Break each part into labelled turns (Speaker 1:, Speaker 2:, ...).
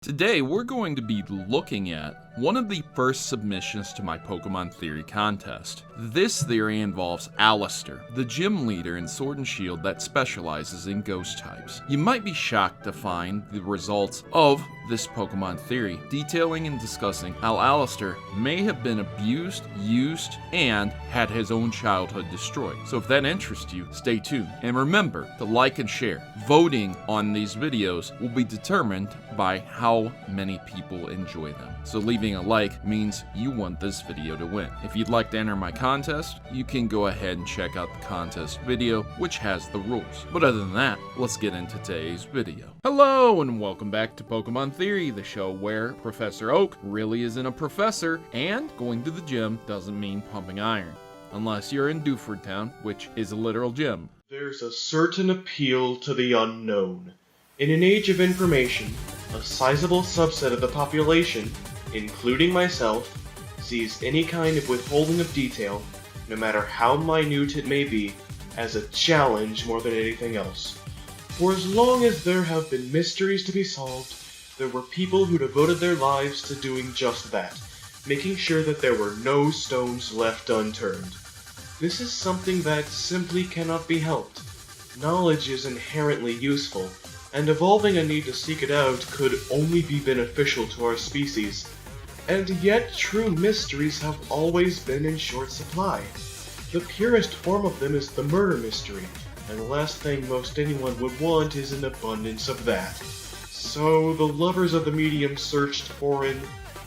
Speaker 1: Today we're going to be looking at one of the first submissions to my Pokemon Theory contest. This theory involves Allister, the gym leader in Sword and Shield that specializes in ghost types. You might be shocked to find the results of this Pokemon theory, detailing and discussing how Allister may have been abused, used, and had his own childhood destroyed. So if that interests you, stay tuned. And remember to like and share. Voting on these videos will be determined by how many people enjoy them. So leaving a like means you want this video to win. If you'd like to enter my contest, you can go ahead and check out the contest video, which has the rules. But other than that, let's get into today's video. Hello and welcome back to Pokemon Theory, the show where Professor Oak really isn't a professor, and going to the gym doesn't mean pumping iron. Unless you're in Dewford Town, which is a literal gym.
Speaker 2: There's a certain appeal to the unknown. In an age of information, a sizable subset of the population, including myself, sees any kind of withholding of detail, no matter how minute it may be, as a challenge more than anything else. For as long as there have been mysteries to be solved, there were people who devoted their lives to doing just that, making sure that there were no stones left unturned. This is something that simply cannot be helped. Knowledge is inherently useful, and evolving a need to seek it out could only be beneficial to our species. And yet true mysteries have always been in short supply. The purest form of them is the murder mystery, and the last thing most anyone would want is an abundance of that. So the lovers of the medium searched for an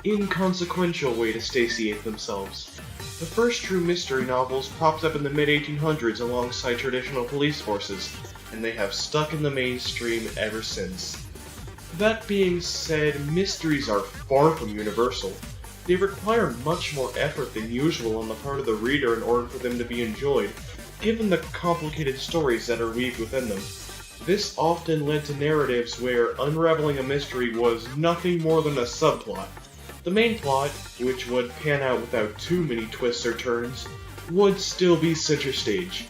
Speaker 2: inconsequential way to satiate themselves. The first true mystery novels popped up in the mid-1800s alongside traditional police forces, and they have stuck in the mainstream ever since. That being said, mysteries are far from universal. They require much more effort than usual on the part of the reader in order for them to be enjoyed, given the complicated stories that are weaved within them. This often led to narratives where unraveling a mystery was nothing more than a subplot. The main plot, which would pan out without too many twists or turns, would still be center stage.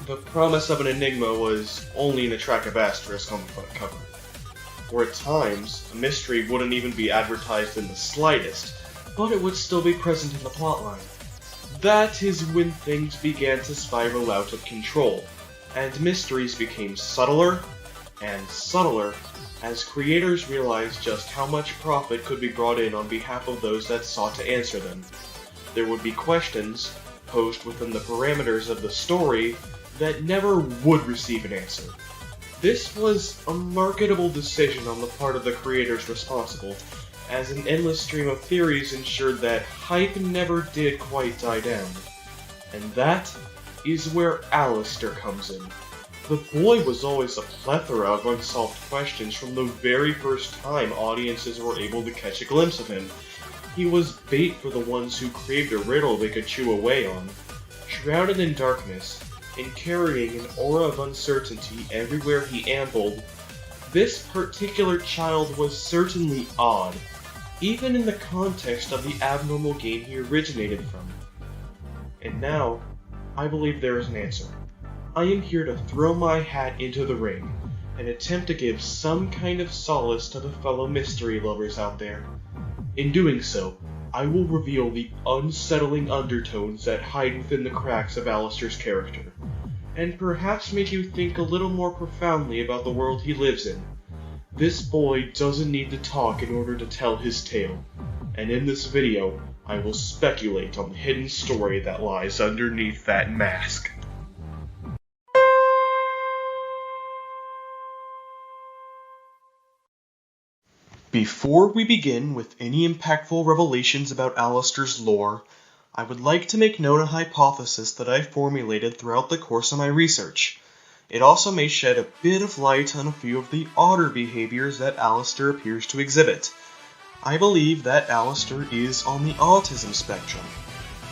Speaker 2: The promise of an enigma was only an attractive asterisk on the front cover. Or at times, a mystery wouldn't even be advertised in the slightest, but it would still be present in the plotline. That is when things began to spiral out of control, and mysteries became subtler and subtler as creators realized just how much profit could be brought in on behalf of those that sought to answer them. There would be questions, posed within the parameters of the story, that never would receive an answer. This was a marketable decision on the part of the creators responsible, as an endless stream of theories ensured that hype never did quite die down. And that is where Allister comes in. The boy was always a plethora of unsolved questions from the very first time audiences were able to catch a glimpse of him. He was bait for the ones who craved a riddle they could chew away on. Shrouded in darkness, and carrying an aura of uncertainty everywhere he ambled, this particular child was certainly odd, even in the context of the abnormal game he originated from. And now, I believe there is an answer. I am here to throw my hat into the ring, and attempt to give some kind of solace to the fellow mystery lovers out there. In doing so, I will reveal the unsettling undertones that hide within the cracks of Allister's character, and perhaps make you think a little more profoundly about the world he lives in. This boy doesn't need to talk in order to tell his tale, and in this video, I will speculate on the hidden story that lies underneath that mask. Before we begin with any impactful revelations about Allister's lore, I would like to make known a hypothesis that I formulated throughout the course of my research. It also may shed a bit of light on a few of the odder behaviors that Allister appears to exhibit. I believe that Allister is on the autism spectrum.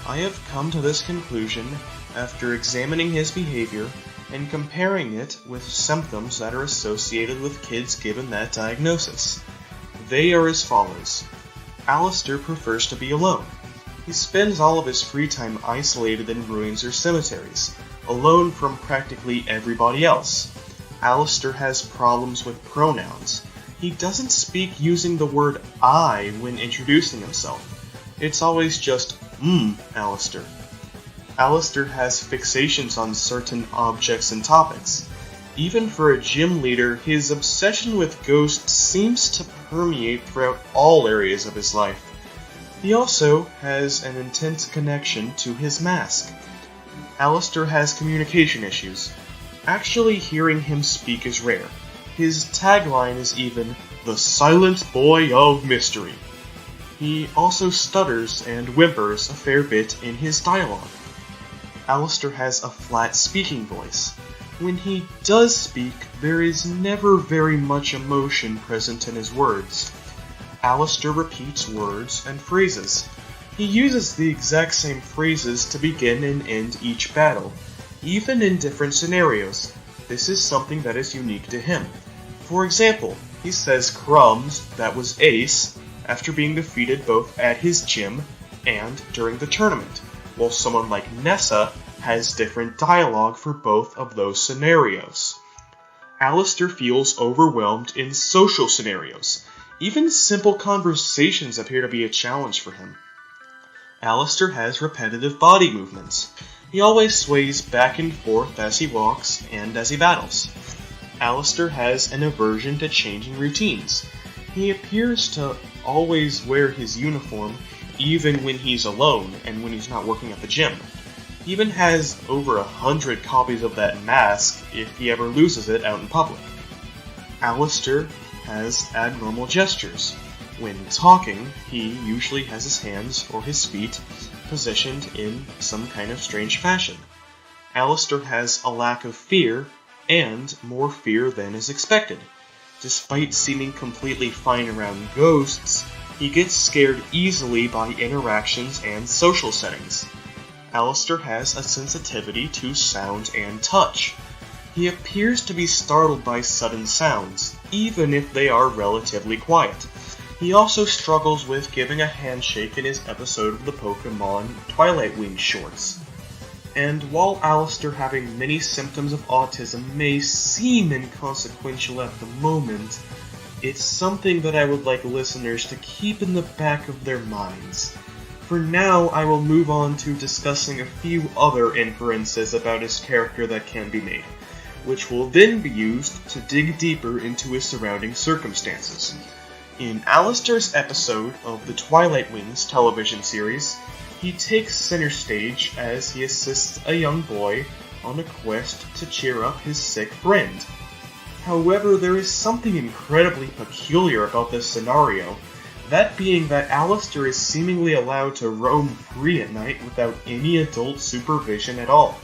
Speaker 2: I have come to this conclusion after examining his behavior and comparing it with symptoms that are associated with kids given that diagnosis. They are as follows. Allister prefers to be alone. He spends all of his free time isolated in ruins or cemeteries, alone from practically everybody else. Allister has problems with pronouns. He doesn't speak using the word I when introducing himself. It's always just, Allister. Allister has fixations on certain objects and topics. Even for a gym leader, his obsession with ghosts seems to permeate throughout all areas of his life. He also has an intense connection to his mask. Allister has communication issues. Actually hearing him speak is rare. His tagline is even, "The Silent Boy of Mystery." He also stutters and whimpers a fair bit in his dialogue. Allister has a flat speaking voice. When he does speak, there is never very much emotion present in his words. Allister repeats words and phrases. He uses the exact same phrases to begin and end each battle, even in different scenarios. This is something that is unique to him. For example, he says crumbs, that was ace, after being defeated both at his gym and during the tournament, while someone like Nessa has different dialogue for both of those scenarios. Allister feels overwhelmed in social scenarios. Even simple conversations appear to be a challenge for him. Allister has repetitive body movements. He always sways back and forth as he walks and as he battles. Allister has an aversion to changing routines. He appears to always wear his uniform even when he's alone and when he's not working at the gym. He even has over 100 copies of that mask if he ever loses it out in public. Allister has abnormal gestures. When talking, he usually has his hands or his feet positioned in some kind of strange fashion. Allister has a lack of fear, and more fear than is expected. Despite seeming completely fine around ghosts, he gets scared easily by interactions and social settings. Allister has a sensitivity to sound and touch. He appears to be startled by sudden sounds, even if they are relatively quiet. He also struggles with giving a handshake in his episode of the Pokémon Twilight Wing shorts. And while Allister having many symptoms of autism may seem inconsequential at the moment, it's something that I would like listeners to keep in the back of their minds. For now, I will move on to discussing a few other inferences about his character that can be made, which will then be used to dig deeper into his surrounding circumstances. In Allister's episode of the Twilight Wings television series, he takes center stage as he assists a young boy on a quest to cheer up his sick friend. However, there is something incredibly peculiar about this scenario, that being that Allister is seemingly allowed to roam free at night without any adult supervision at all.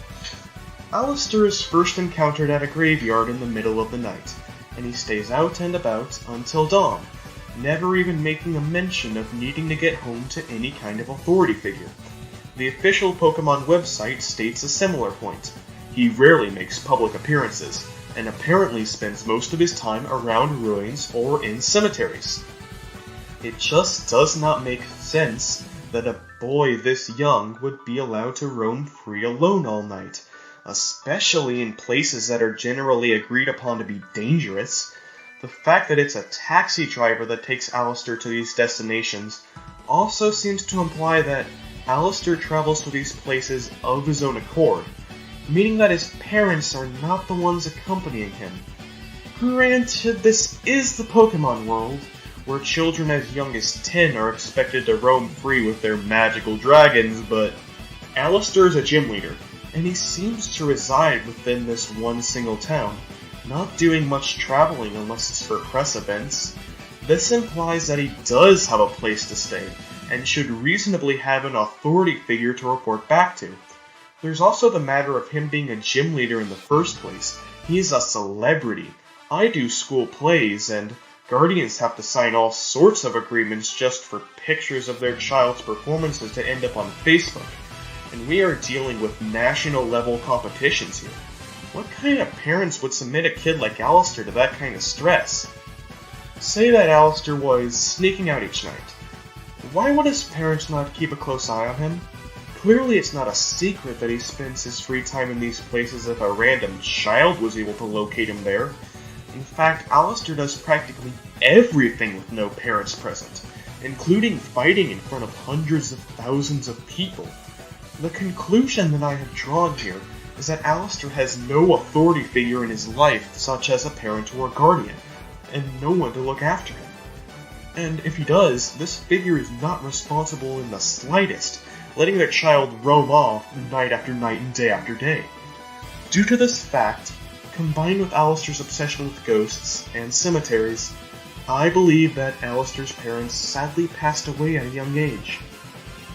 Speaker 2: Allister is first encountered at a graveyard in the middle of the night, and he stays out and about until dawn, never even making a mention of needing to get home to any kind of authority figure. The official Pokémon website states a similar point. He rarely makes public appearances, and apparently spends most of his time around ruins or in cemeteries. It just does not make sense that a boy this young would be allowed to roam free alone all night, especially in places that are generally agreed upon to be dangerous. The fact that it's a taxi driver that takes Allister to these destinations also seems to imply that Allister travels to these places of his own accord, meaning that his parents are not the ones accompanying him. Granted, this is the Pokémon world, where children as young as 10 are expected to roam free with their magical dragons, but Allister is a gym leader, and he seems to reside within this one single town, not doing much traveling unless it's for press events. This implies that he does have a place to stay, and should reasonably have an authority figure to report back to. There's also the matter of him being a gym leader in the first place. He is a celebrity. I do school plays, and guardians have to sign all sorts of agreements just for pictures of their child's performances to end up on Facebook. And we are dealing with national level competitions here. What kind of parents would submit a kid like Allister to that kind of stress? Say that Allister was sneaking out each night. Why would his parents not keep a close eye on him? Clearly it's not a secret that he spends his free time in these places if a random child was able to locate him there. In fact, Allister does practically everything with no parents present, including fighting in front of hundreds of thousands of people. The conclusion that I have drawn here is that Allister has no authority figure in his life, such as a parent or a guardian, and no one to look after him. And if he does, this figure is not responsible in the slightest, letting their child roam off night after night and day after day. Due to this fact, combined with Allister's obsession with ghosts and cemeteries, I believe that Allister's parents sadly passed away at a young age.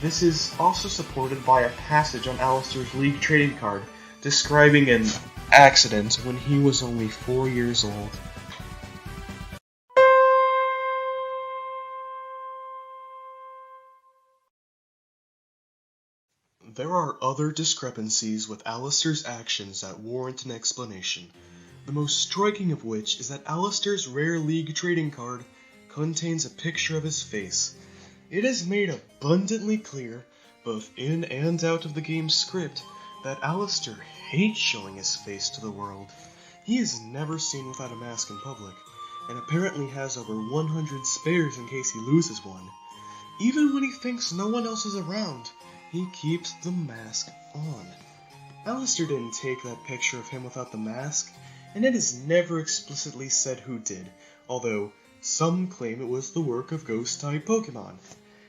Speaker 2: This is also supported by a passage on Allister's League trading card describing an accident when he was only 4 years old. There are other discrepancies with Allister's actions that warrant an explanation, the most striking of which is that Allister's rare League trading card contains a picture of his face. It is made abundantly clear, both in and out of the game's script, that Allister hates showing his face to the world. He is never seen without a mask in public, and apparently has over 100 spares in case he loses one. Even when he thinks no one else is around, he keeps the mask on. Allister didn't take that picture of him without the mask, and it is never explicitly said who did, although some claim it was the work of Ghost-type Pokémon.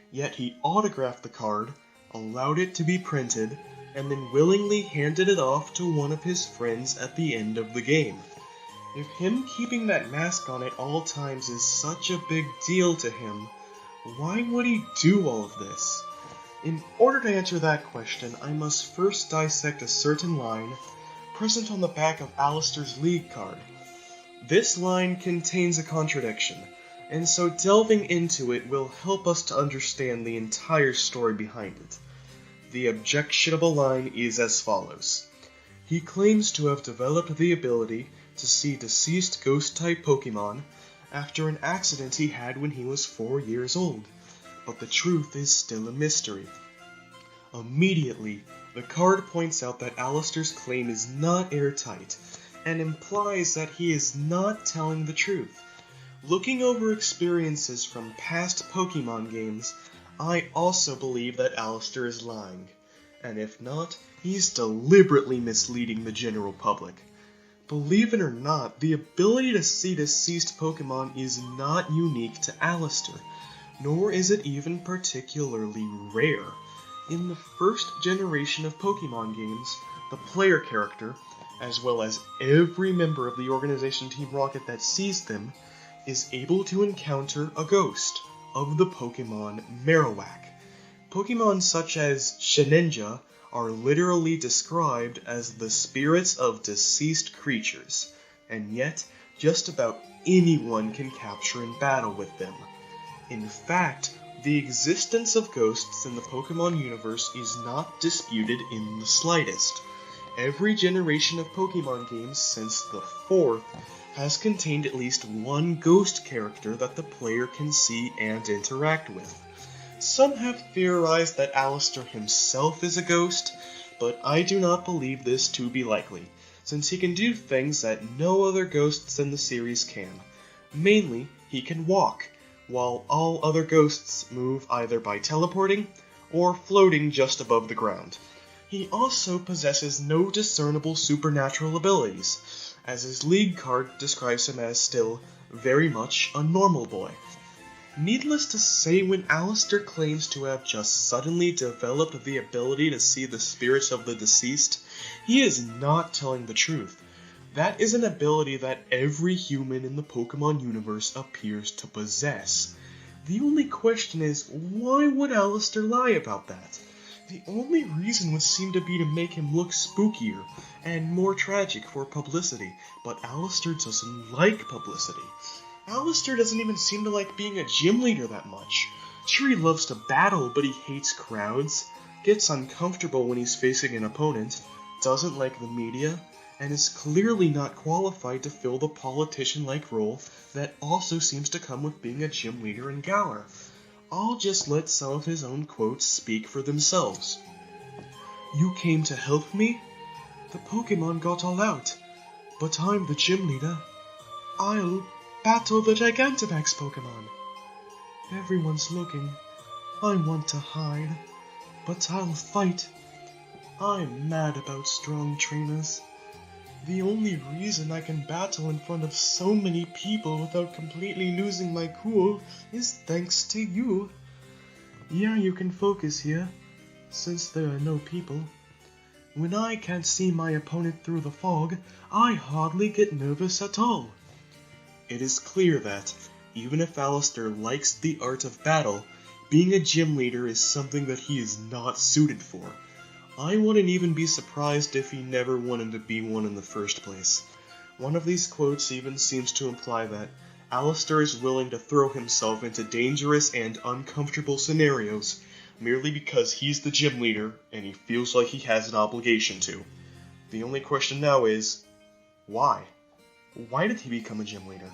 Speaker 2: Yet he autographed the card, allowed it to be printed, and then willingly handed it off to one of his friends at the end of the game. If him keeping that mask on at all times is such a big deal to him, why would he do all of this? In order to answer that question, I must first dissect a certain line present on the back of Allister's League card. This line contains a contradiction, and so delving into it will help us to understand the entire story behind it. The objectionable line is as follows. He claims to have developed the ability to see deceased ghost-type Pokémon after an accident he had when he was 4 years old, but the truth is still a mystery. Immediately, the card points out that Allister's claim is not airtight, and implies that he is not telling the truth. Looking over experiences from past Pokémon games, I also believe that Allister is lying, and if not, he's deliberately misleading the general public. Believe it or not, the ability to see deceased Pokémon is not unique to Allister, nor is it even particularly rare. In the first generation of Pokémon games, the player character, as well as every member of the organization Team Rocket that sees them, is able to encounter a ghost of the Pokémon Marowak. Pokémon such as Shedinja are literally described as the spirits of deceased creatures, and yet just about anyone can capture and battle with them. In fact, the existence of ghosts in the Pokémon universe is not disputed in the slightest. Every generation of Pokémon games since the 4th has contained at least one ghost character that the player can see and interact with. Some have theorized that Allister himself is a ghost, but I do not believe this to be likely, since he can do things that no other ghosts in the series can. Mainly, he can walk, while all other ghosts move either by teleporting or floating just above the ground. He also possesses no discernible supernatural abilities, as his League card describes him as still very much a normal boy. Needless to say, when Allister claims to have just suddenly developed the ability to see the spirits of the deceased, he is not telling the truth. That is an ability that every human in the Pokémon universe appears to possess. The only question is, why would Allister lie about that? The only reason would seem to be to make him look spookier and more tragic for publicity, but Allister doesn't like publicity. Allister doesn't even seem to like being a gym leader that much. Sure, he loves to battle, but he hates crowds, gets uncomfortable when he's facing an opponent, doesn't like the media, and is clearly not qualified to fill the politician-like role that also seems to come with being a gym leader in Galar. I'll just let some of his own quotes speak for themselves. "You came to help me? The Pokémon got all out, but I'm the gym leader. I'll battle the Gigantamax Pokémon. Everyone's looking. I want to hide, but I'll fight. I'm mad about strong trainers. The only reason I can battle in front of so many people without completely losing my cool is thanks to you. Yeah, you can focus here, since there are no people. When I can't see my opponent through the fog, I hardly get nervous at all. It is clear that, even if Allister likes the art of battle, being a gym leader is something that he is not suited for. I wouldn't even be surprised if he never wanted to be one in the first place. One of these quotes even seems to imply that Allister is willing to throw himself into dangerous and uncomfortable scenarios merely because he's the gym leader and he feels like he has an obligation to. The only question now is, why? Why did he become a gym leader?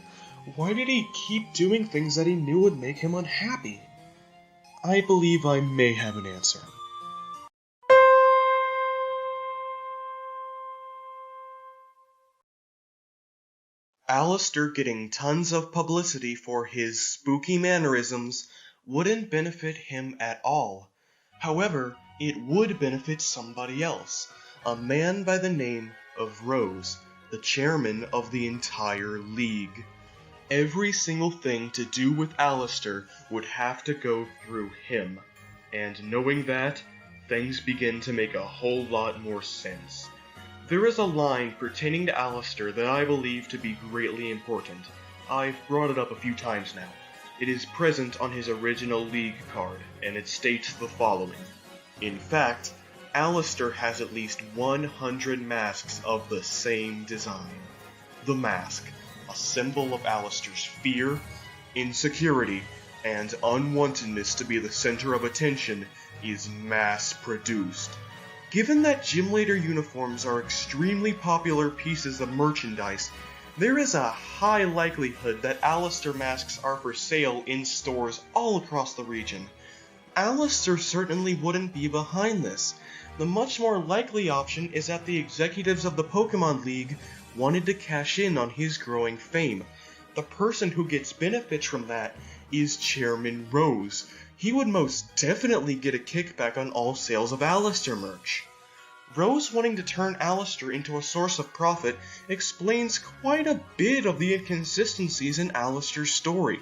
Speaker 2: Why did he keep doing things that he knew would make him unhappy? I believe I may have an answer. Allister getting tons of publicity for his spooky mannerisms wouldn't benefit him at all. However, it would benefit somebody else, a man by the name of Rose, the chairman of the entire league. Every single thing to do with Allister would have to go through him, and knowing that, things begin to make a whole lot more sense. There is a line pertaining to Allister that I believe to be greatly important. I've brought it up a few times now. It is present on his original league card, and it states the following. In fact, Allister has at least 100 masks of the same design. The mask, a symbol of Allister's fear, insecurity, and unwantedness to be the center of attention, is mass-produced. Given that gym leader uniforms are extremely popular pieces of merchandise, there is a high likelihood that Allister masks are for sale in stores all across the region. Allister certainly wouldn't be behind this. The much more likely option is that the executives of the Pokémon League wanted to cash in on his growing fame. The person who gets benefits from that is Chairman Rose. He would most definitely get a kickback on all sales of Allister merch. Rose wanting to turn Allister into a source of profit explains quite a bit of the inconsistencies in Allister's story.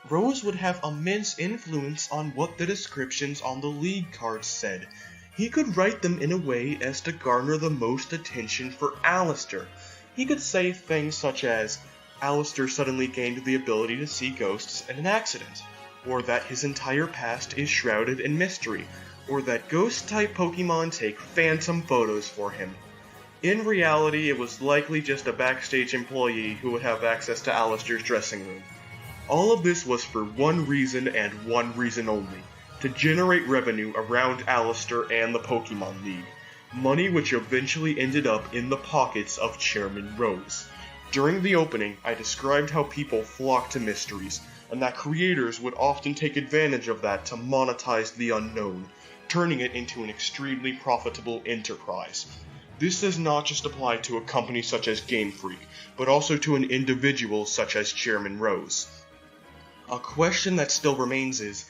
Speaker 2: Rose would have immense influence on what the descriptions on the league cards said. He could write them in a way as to garner the most attention for Allister. He could say things such as, Allister suddenly gained the ability to see ghosts in an accident, or that his entire past is shrouded in mystery, or that ghost-type Pokemon take phantom photos for him. In reality, it was likely just a backstage employee who would have access to Allister's dressing room. All of this was for one reason and one reason only, to generate revenue around Allister and the Pokemon League, money which eventually ended up in the pockets of Chairman Rose. During the opening, I described how people flock to mysteries, and that creators would often take advantage of that to monetize the unknown, turning it into an extremely profitable enterprise. This does not just apply to a company such as Game Freak, but also to an individual such as Chairman Rose. A question that still remains is,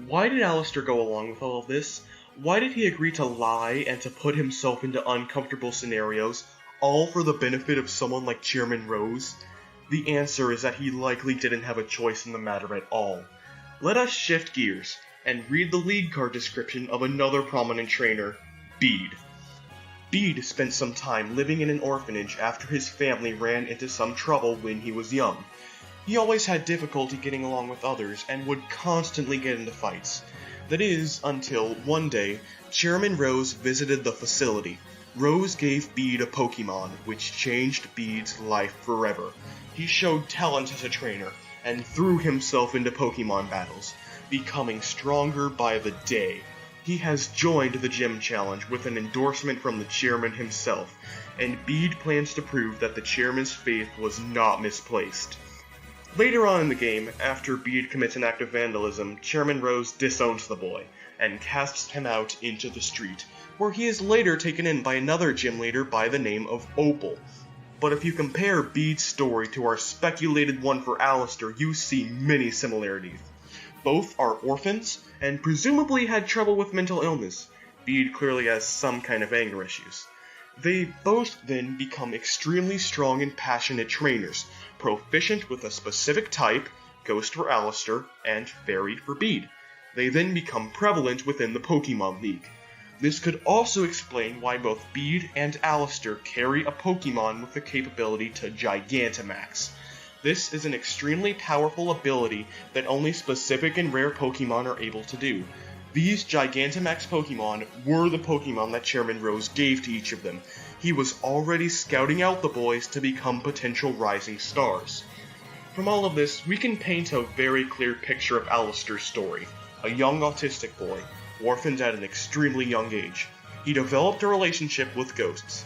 Speaker 2: why did Allister go along with all of this? Why did he agree to lie and to put himself into uncomfortable scenarios, all for the benefit of someone like Chairman Rose? The answer is that he likely didn't have a choice in the matter at all. Let us shift gears and read the league card description of another prominent trainer, Bede. Bede spent some time living in an orphanage after his family ran into some trouble when he was young. He always had difficulty getting along with others and would constantly get into fights. That is, until one day, Chairman Rose visited the facility. Rose gave Bede a Pokemon, which changed Bede's life forever. He showed talent as a trainer, and threw himself into Pokemon battles, becoming stronger by the day. He has joined the Gym Challenge with an endorsement from the chairman himself, and Bede plans to prove that the chairman's faith was not misplaced. Later on in the game, after Bede commits an act of vandalism, Chairman Rose disowns the boy, and casts him out into the street, where he is later taken in by another gym leader by the name of Opal. but if you compare Bede's story to our speculated one for Allister, you see many similarities. Both are orphans, and presumably had trouble with mental illness. Bede clearly has some kind of anger issues. They both then become extremely strong and passionate trainers, proficient with a specific type, Ghost for Allister, and Fairy for Bede. They then become prevalent within the Pokémon League. This could also explain why both Bede and Allister carry a Pokémon with the capability to Gigantamax. This is an extremely powerful ability that only specific and rare Pokémon are able to do. These Gigantamax Pokémon were the Pokémon that Chairman Rose gave to each of them. He was already scouting out the boys to become potential rising stars. From all of this, we can paint a very clear picture of Allister's story. A young autistic boy, orphaned at an extremely young age. He developed a relationship with ghosts,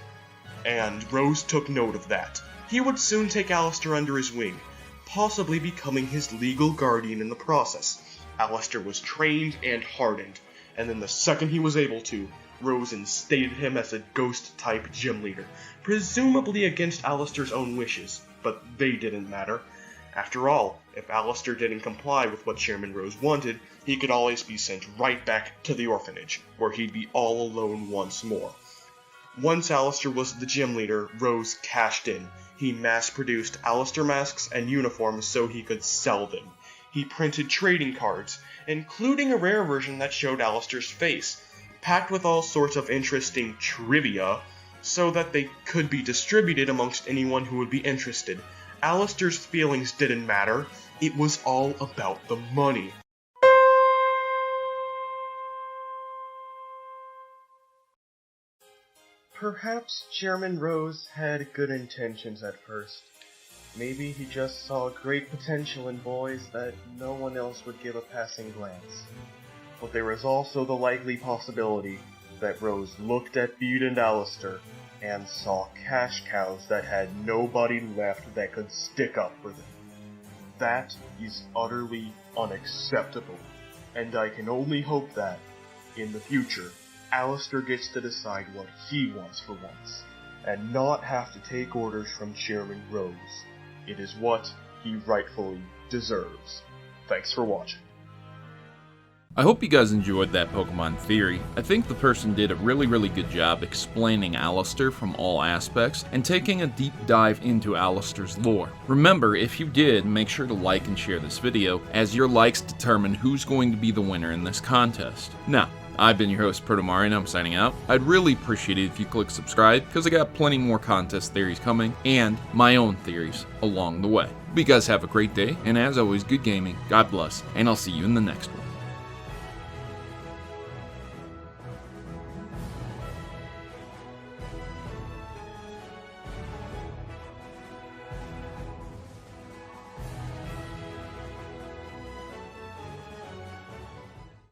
Speaker 2: and Rose took note of that. He would soon take Allister under his wing, possibly becoming his legal guardian in the process. Allister was trained and hardened, and then the second he was able to, Rose instated him as a ghost-type gym leader, presumably against Allister's own wishes, but they didn't matter. After all, if Allister didn't comply with what Chairman Rose wanted, he could always be sent right back to the orphanage, where he'd be all alone once more. Once Allister was the gym leader, Rose cashed in. He mass-produced Allister masks and uniforms so he could sell them. He printed trading cards, including a rare version that showed Allister's face, packed with all sorts of interesting trivia, so that they could be distributed amongst anyone who would be interested. Allister's feelings didn't matter, it was all about the money. Perhaps Chairman Rose had good intentions at first. Maybe he just saw great potential in boys that no one else would give a passing glance. But there is also the likely possibility that Rose looked at Bede and Allister and saw cash cows that had nobody left that could stick up for them. That is utterly unacceptable, and I can only hope that, in the future, Allister gets to decide what he wants for once, and not have to take orders from Chairman Rose. It is what he rightfully deserves. Thanks for watching.
Speaker 1: I hope you guys enjoyed that Pokemon theory. I think the person did a really good job explaining Allister from all aspects and taking a deep dive into Allister's lore. Remember, if you did, make sure to like and share this video, as your likes determine who's going to be the winner in this contest. Now, I've been your host, Protomari, and I'm signing out. I'd really appreciate it if you click subscribe, because I got plenty more contest theories coming, and my own theories along the way. But you guys have a great day, and as always, good gaming, God bless, and I'll see you in the next one.